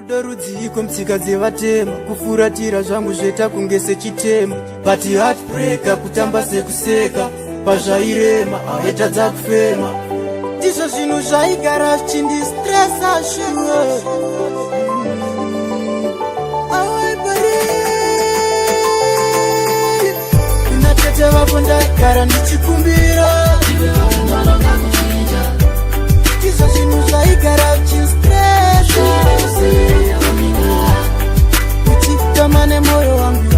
Rudo rudziko mtsika dzevatema kufuratira zvangu zveta kunge sechitema but heartbreaker kutamba sekuseka pazvairema aitadza kufema ndizvo zvinhu zvaigara zvichindistresa shuwe kuna tete vako ndagara ndichikumbira ndizvo zvinhu zvaigara zvichindistresa kuchitama nemoyo wangu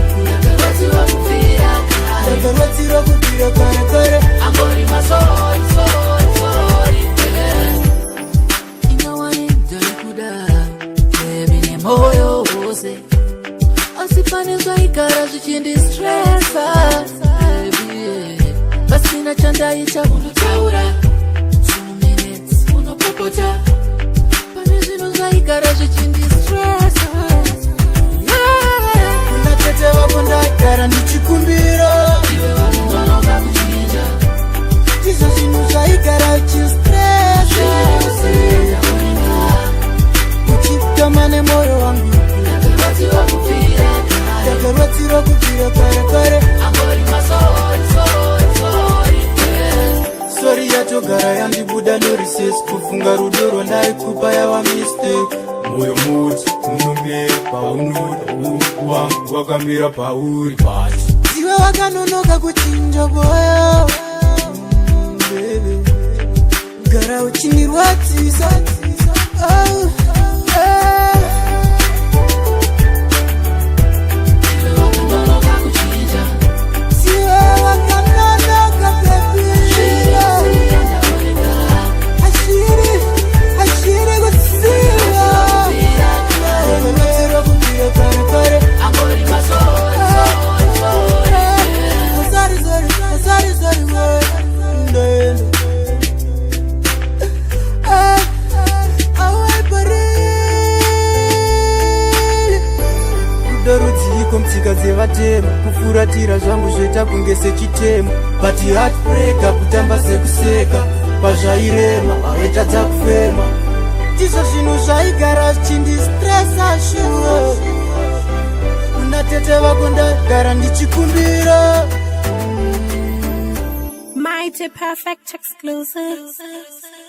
ndakarwadziwa kubvira kare kare angori masori moyo wose asi pane zvaigara zvichindistresa pasina chandaita unotaura 2 minutes unopopota pane zvinhu zvaigara zvichindistresa kuna tete vako ndagara ndichikumbira iwe vanhu vanoda kuchinja ndizvo zvinhu zvaigara zvichindistresa kuchitama nemoyo wangu ndakarwadziwa kubvira kare kare angori masori sori yatogara yandibuda norises kufunga rudo rwandaikupa yava mistake moyo muti unomera paunoda wangu wakamira pauri pati iwe wakanonoka kuchinja boyo gara uchindirwadzisa rudziko mtsika dzevatema kufuratira zvangu zveta kunge sechitema but heartbreaker kutamba sekuseka pazvairema aitadza kufema ndizvo zvinhu zvaigara zvichindistresa shuwe kuna tete vako ndagara ndichikumbira Mighty Perfect Exclusive.